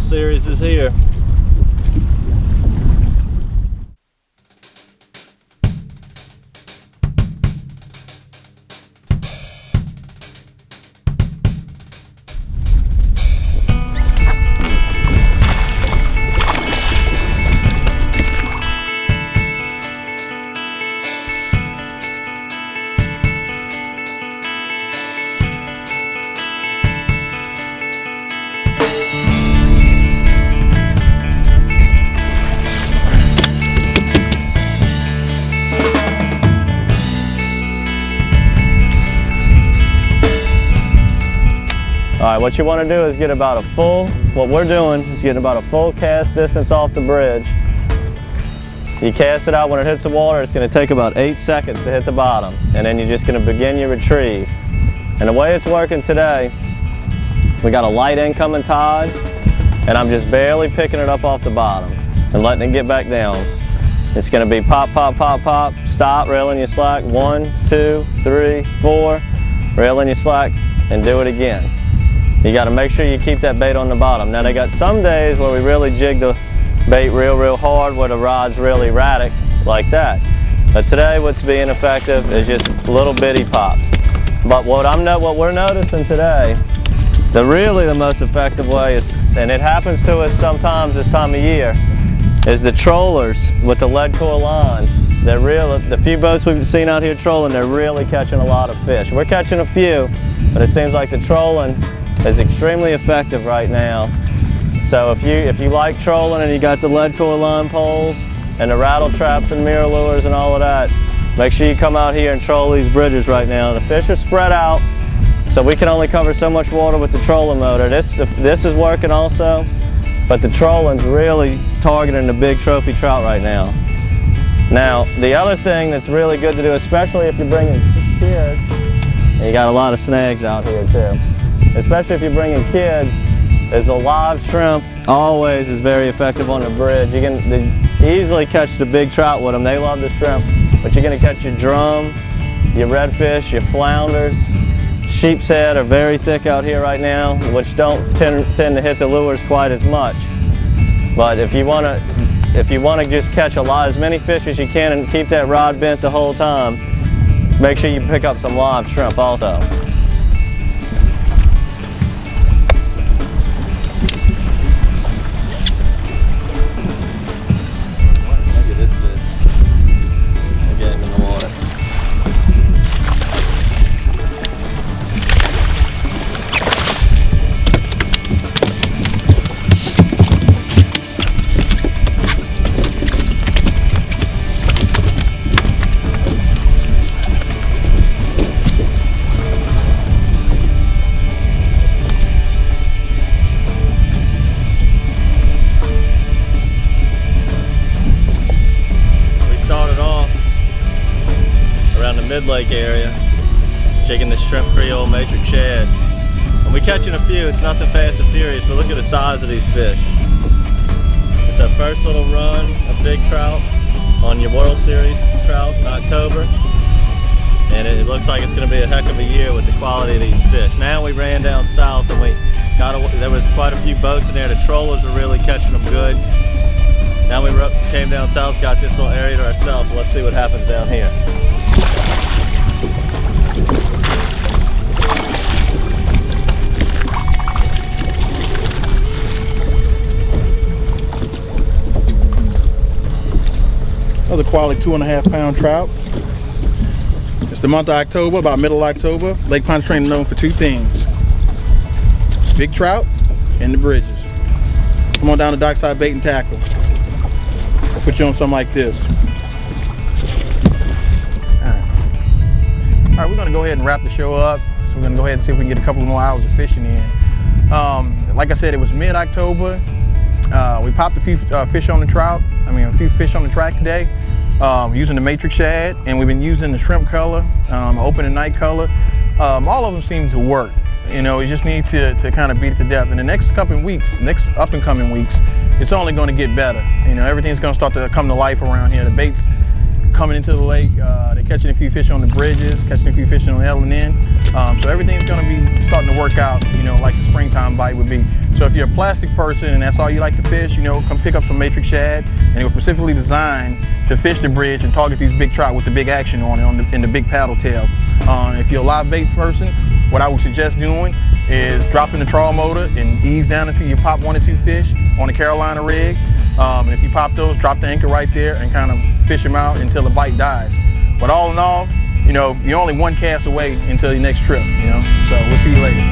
Series is here. All right, what you want to do is get about a full, what we're doing is getting about a full cast distance off the bridge. You cast it out when it hits the water, it's going to take about 8 seconds to hit the bottom, and then you're just going to begin your retrieve. And the way it's working today, we got a light incoming tide, and I'm just barely picking it up off the bottom and letting it get back down. It's going to be pop, pop, pop, pop, stop, reel in your slack, 1, 2, 3, 4, reel in your slack, and do it again. You got to make sure you keep that bait on the bottom. Now they got some days where we really jig the bait real hard where the rod's really erratic like that. But today what's being effective is just little bitty pops. But what we're noticing today, really the most effective way is, and it happens to us sometimes this time of year, is the trollers with the lead core line. They're the few boats we've seen out here trolling, they're really catching a lot of fish. We're catching a few, but it seems like the trolling is extremely effective right now. So if you like trolling and you got the lead core line poles and the rattle traps and mirror lures and all of that, make sure you come out here and troll these bridges right now. The fish are spread out, so we can only cover so much water with the trolling motor. This is working also, but the trolling's really targeting the big trophy trout right now. Now, the other thing that's really good to do, especially if you're bringing kids, and you got a lot of snags out here too, especially if you're bringing kids, is a live shrimp always is very effective on the bridge. You can easily catch the big trout with them. They love the shrimp, but you're going to catch your drum, your redfish, your flounders. Sheep's head are very thick out here right now, which don't tend to hit the lures quite as much. But if you want to just catch as many fish as you can and keep that rod bent the whole time, make sure you pick up some live shrimp also. Mid-lake area, jigging the shrimp Creole matrix shad. And we're catching a few. It's nothing fast and furious, but look at the size of these fish. It's our first little run of big trout on your World Series trout in October, and it looks like it's going to be a heck of a year with the quality of these fish. Now we ran down south and there was quite a few boats in there. The trollers were really catching them good. Now we came down south, got this little area to ourselves. Let's see what happens down here. Another quality 2.5 pound trout. It's the month of October, about middle of October. Lake Pontchartrain is known for two things: big trout and the bridges. Come on down to DockSide Bait and Tackle. I'll put you on something like this. All right, we're gonna go ahead and wrap the show up. So we're gonna go ahead and see if we can get a couple more hours of fishing in. Like I said, it was mid-October. We popped a few fish on the trout. A few fish on the track today, using the matrix shad, and we've been using the shrimp color, open and night color. All of them seem to work. We just need to kind of beat it to death. In the next up and coming weeks, it's only going to get better. Everything's going to start to come to life around here. The bait's coming into the lake. They're catching a few fish on the bridges, catching a few fish on the L&N. So So everything's gonna be starting to work out, you know, like the springtime bite would be. So if you're a plastic person and that's all you like to fish, you know, come pick up some matrix shad, and it was specifically designed to fish the bridge and target these big trout with the big action on it, in the big paddle tail. If you're a live bait person, what I would suggest doing is dropping the trawl motor and ease down until you pop 1 or 2 fish on a Carolina rig. And if you pop those, drop the anchor right there and kind of fish them out until the bite dies. But all in all, you know, you're only 1 cast away until your next trip, you know? So we'll see you later.